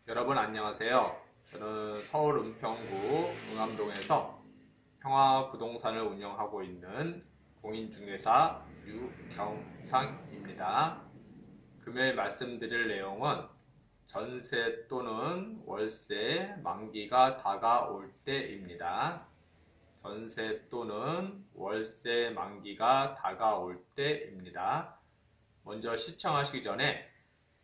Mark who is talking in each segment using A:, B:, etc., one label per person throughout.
A: 여러분 안녕하세요. 저는 서울 은평구 응암동에서 평화부동산을 운영하고 있는 공인중개사 유경상입니다. 금요일 말씀드릴 내용은 전세 또는 월세 만기가 다가올 때입니다. 전세 또는 월세 만기가 다가올 때입니다. 먼저 시청하시기 전에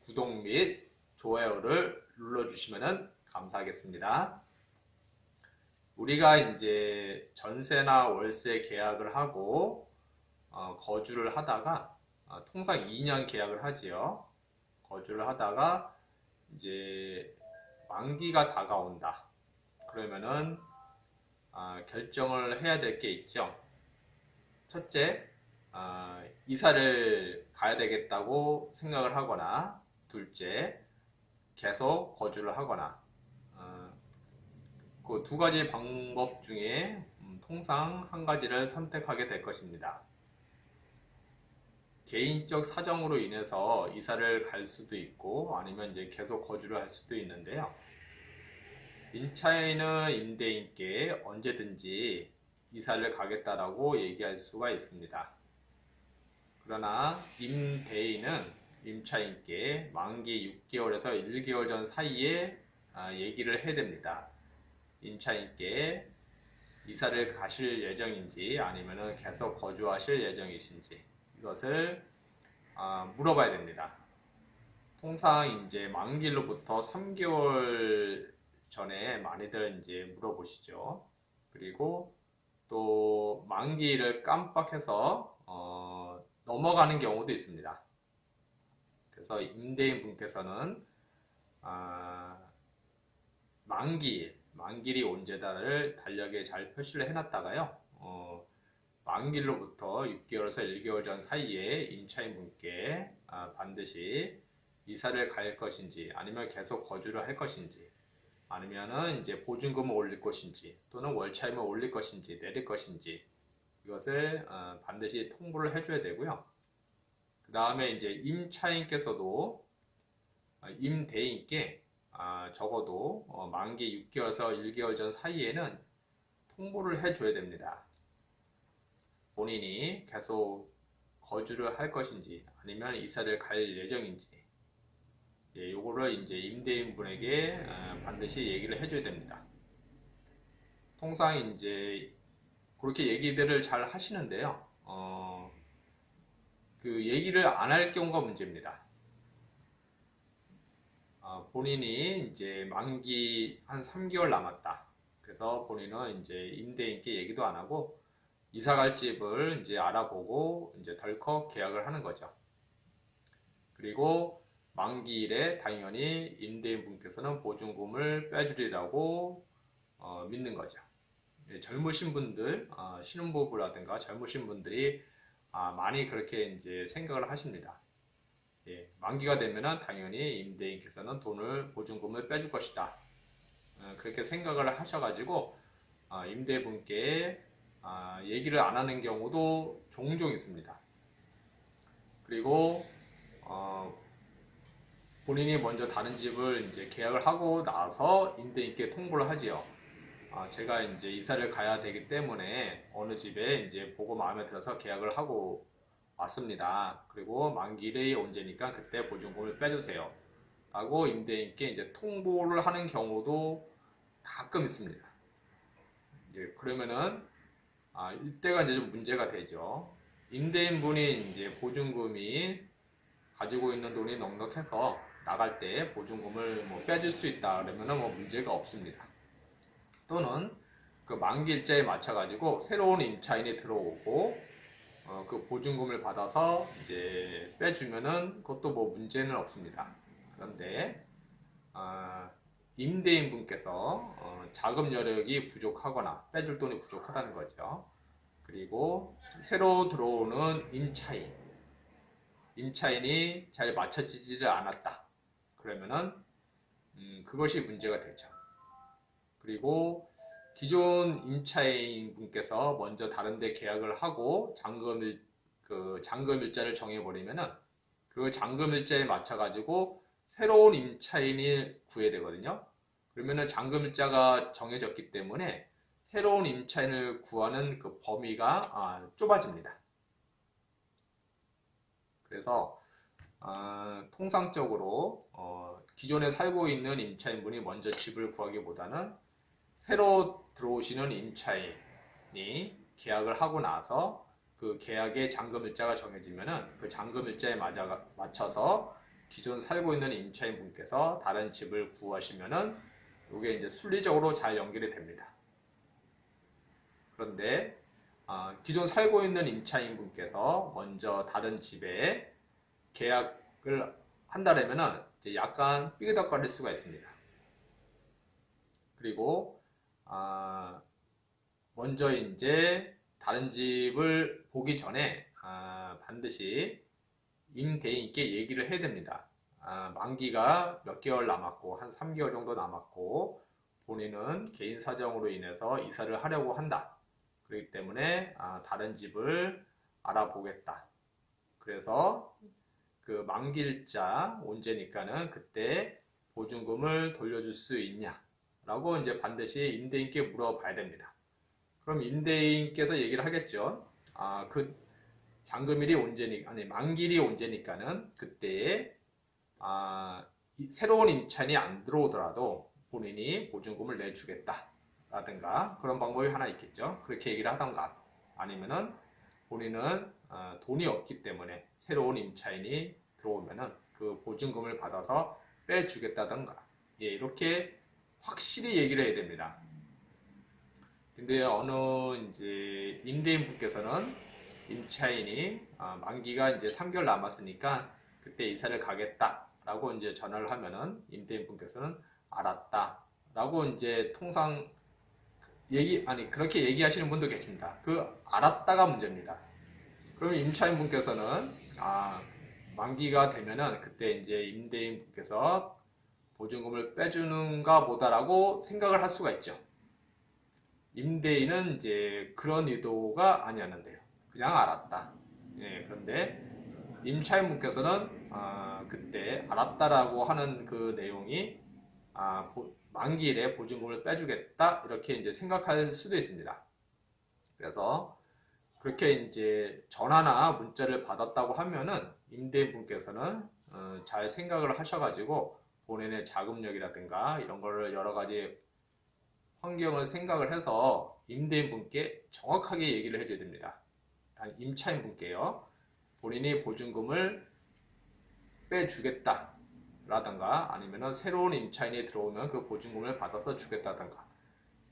A: 구독 및 좋아요를 눌러주시면 감사하겠습니다. 우리가 이제 전세나 월세 계약을 하고 거주를 하다가 통상 2년 계약을 하지요. 거주를 하다가 이제 만기가 다가온다. 그러면은 결정을 해야 될 게 있죠. 첫째, 이사를 가야 되겠다고 생각을 하거나, 둘째, 계속 거주를 하거나, 그 두 가지 방법 중에 통상 한 가지를 선택하게 될 것입니다. 개인적 사정으로 인해서 이사를 갈 수도 있고 아니면 이제 계속 거주를 할 수도 있는데요. 임차인은 임대인께 언제든지 이사를 가겠다라고 얘기할 수가 있습니다. 그러나 임대인은 임차인께 만기 6개월에서 1개월 전 사이에 얘기를 해야 됩니다. 임차인께 이사를 가실 예정인지 아니면 계속 거주하실 예정이신지 이것을 물어봐야 됩니다. 통상 이제 만기로부터 3개월 전에 많이들 이제 물어보시죠. 그리고 또 만기를 깜빡해서 넘어가는 경우도 있습니다. 그래서 임대인 분께서는 만기일이 언제다를 달력에 잘 표시를 해놨다가요. 만기로부터 6개월에서 1개월 전 사이에 임차인 분께 반드시 이사를 갈 것인지 아니면 계속 거주를 할 것인지 아니면은 이제 보증금을 올릴 것인지 또는 월차임을 올릴 것인지 내릴 것인지 이것을 반드시 통보를 해줘야 되고요. 그 다음에 이제 임차인께서도 임대인께 적어도 만기 6개월에서 1개월 전 사이에는 통보를 해줘야 됩니다. 본인이 계속 거주를 할 것인지 아니면 이사를 갈 예정인지 요거를 이제 임대인 분에게 반드시 얘기를 해줘야 됩니다. 통상 이제 그렇게 얘기들을 잘 하시는데요. 그 얘기를 안 할 경우가 문제입니다. 본인이 이제 만기 한 3개월 남았다. 그래서 본인은 이제 임대인께 얘기도 안 하고 이사 갈 집을 이제 알아보고 이제 덜컥 계약을 하는 거죠. 그리고 만기일에 당연히 임대인 분께서는 보증금을 빼주리라고 믿는 거죠. 젊으신 분들, 신혼부부라든가 젊으신 분들이 많이 그렇게 이제 생각을 하십니다. 만기가 되면은 당연히 임대인께서는 보증금을 빼줄 것이다. 그렇게 생각을 하셔가지고 임대분께 얘기를 안 하는 경우도 종종 있습니다. 그리고 본인이 먼저 다른 집을 이제 계약을 하고 나서 임대인께 통보를 하지요. 제가 이제 이사를 가야 되기 때문에 어느 집에 이제 보고 마음에 들어서 계약을 하고 왔습니다. 그리고 만기일이 언제니까 그때 보증금을 빼주세요. 라고 임대인께 이제 통보를 하는 경우도 가끔 있습니다. 그러면은 이때가 이제 좀 문제가 되죠. 임대인분이 이제 보증금이 가지고 있는 돈이 넉넉해서 나갈 때 보증금을 뭐 빼줄 수 있다 그러면은 뭐 문제가 없습니다. 또는 그 만기 일자에 맞춰가지고 새로운 임차인이 들어오고 그 보증금을 받아서 이제 빼주면은 그것도 뭐 문제는 없습니다. 그런데 임대인 분께서 자금 여력이 부족하거나 빼줄 돈이 부족하다는 거죠. 그리고 새로 들어오는 임차인이 잘 맞춰지지를 않았다. 그러면은 그것이 문제가 되죠. 그리고 기존 임차인 분께서 먼저 다른 데 계약을 하고 잔금 일자를 정해버리면은 그 잔금 일자에 맞춰가지고 새로운 임차인이 구해야 되거든요. 그러면은 잔금일자가 정해졌기 때문에 새로운 임차인을 구하는 그 범위가 좁아집니다. 그래서 통상적으로 기존에 살고 있는 임차인분이 먼저 집을 구하기보다는 새로 들어오시는 임차인이 계약을 하고 나서 그 계약의 잔금일자가 정해지면은 그 잔금일자에 맞춰서 기존 살고 있는 임차인분께서 다른 집을 구하시면은 이게 이제 순리적으로 잘 연결이 됩니다. 그런데 기존 살고 있는 임차인분께서 먼저 다른 집에 계약을 한다면은 이제 약간 삐그덕거릴 수가 있습니다. 그리고 먼저 이제 다른 집을 보기 전에 반드시 임대인께 얘기를 해야 됩니다. 만기가 몇 개월 남았고 한 3개월 정도 남았고 본인은 개인 사정으로 인해서 이사를 하려고 한다. 그렇기 때문에 다른 집을 알아보겠다. 그래서 그 만기일자 언제니까는 그때 보증금을 돌려줄 수 있냐 라고 이제 반드시 임대인께 물어봐야 됩니다. 그럼 임대인께서 얘기를 하겠죠. 그 잔금일이 아니 만기일이 언제니까는 그때에 새로운 임차인이 안 들어오더라도 본인이 보증금을 내주겠다 라든가 그런 방법이 하나 있겠죠. 그렇게 얘기를 하던가 아니면은 본인은 돈이 없기 때문에 새로운 임차인이 들어오면은 그 보증금을 받아서 빼주겠다던가 이렇게 확실히 얘기를 해야 됩니다. 근데 어느 이제 임대인분께서는 임차인이 만기가 이제 3개월 남았으니까 그때 이사를 가겠다라고 이제 전화를 하면은 임대인분께서는 알았다라고 이제 통상 그렇게 얘기하시는 분도 계십니다. 그 알았다가 문제입니다. 그럼 임차인분께서는 만기가 되면은 그때 이제 임대인분께서 보증금을 빼주는가 보다라고 생각을 할 수가 있죠. 임대인은 이제 그런 의도가 아니었는데요. 그냥 알았다. 그런데 임차인분께서는 그때 알았다라고 하는 그 내용이 만기일에 보증금을 빼주겠다 이렇게 이제 생각할 수도 있습니다. 그래서 그렇게 이제 전화나 문자를 받았다고 하면은 임대인분께서는 잘 생각을 하셔가지고 본인의 자금력이라든가 이런 거를 여러 가지 환경을 생각을 해서 임대인분께 정확하게 얘기를 해줘야 됩니다. 아니, 임차인분께요. 본인이 보증금을 빼주겠다 라든가 아니면 새로운 임차인이 들어오면 그 보증금을 받아서 주겠다든가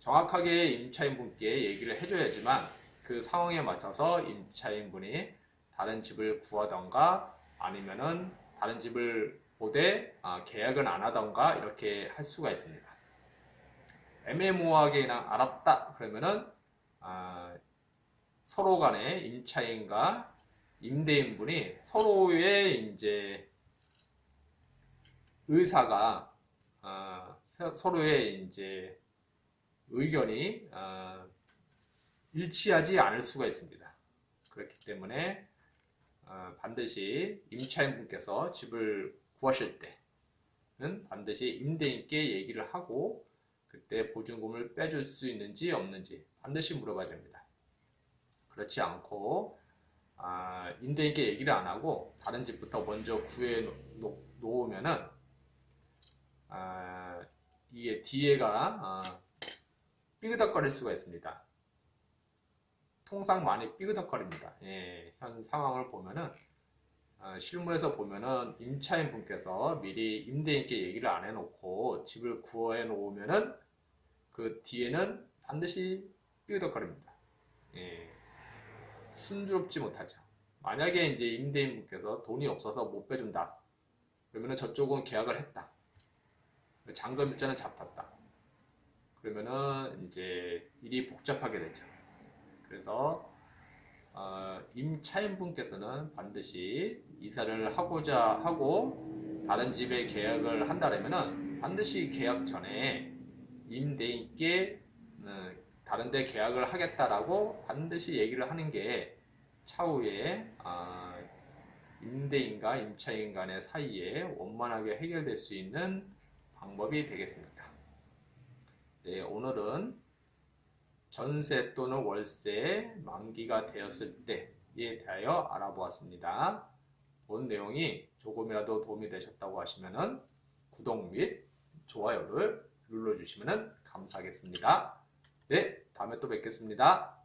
A: 정확하게 임차인분께 얘기를 해줘야지만 그 상황에 맞춰서 임차인분이 다른 집을 구하던가 아니면은 다른 집을 보되 계약은 안 하던가 이렇게 할 수가 있습니다. 애매모호하게 그냥 알았다 그러면은 서로 간에 임차인과 임대인분이 서로의 이제 의사가 서로의 이제 의견이 일치하지 않을 수가 있습니다. 그렇기 때문에 반드시 임차인분께서 집을 구하실 때는 반드시 임대인께 얘기를 하고 그때 보증금을 빼줄 수 있는지 없는지 반드시 물어봐야 됩니다. 그렇지 않고 임대인께 얘기를 안 하고 다른 집부터 먼저 구해 놓으면은 이게 뒤에가 삐그덕거릴 수가 있습니다. 통상 많이 삐그덕거립니다. 현 상황을 보면은 실무에서 보면은 임차인 분께서 미리 임대인께 얘기를 안 해놓고 집을 구해 놓으면은 그 뒤에는 반드시 삐그덕거립니다. 순조롭지 못하죠. 만약에 이제 임대인 분께서 돈이 없어서 못 빼준다. 그러면은 저쪽은 계약을 했다. 잔금일자는 잡혔다. 그러면은 이제 일이 복잡하게 되죠. 그래서 임차인분께서는 반드시 이사를 하고자 하고 다른 집에 계약을 한다면은 반드시 계약 전에 임대인께 다른 데 계약을 하겠다라고 반드시 얘기를 하는 게 차후에 임대인과 임차인 간의 사이에 원만하게 해결될 수 있는 방법이 되겠습니다. 네, 오늘은 전세 또는 월세 만기가 되었을 때에 대하여 알아보았습니다. 본 내용이 조금이라도 도움이 되셨다고 하시면 구독 및 좋아요를 눌러주시면 감사하겠습니다. 네, 다음에 또 뵙겠습니다.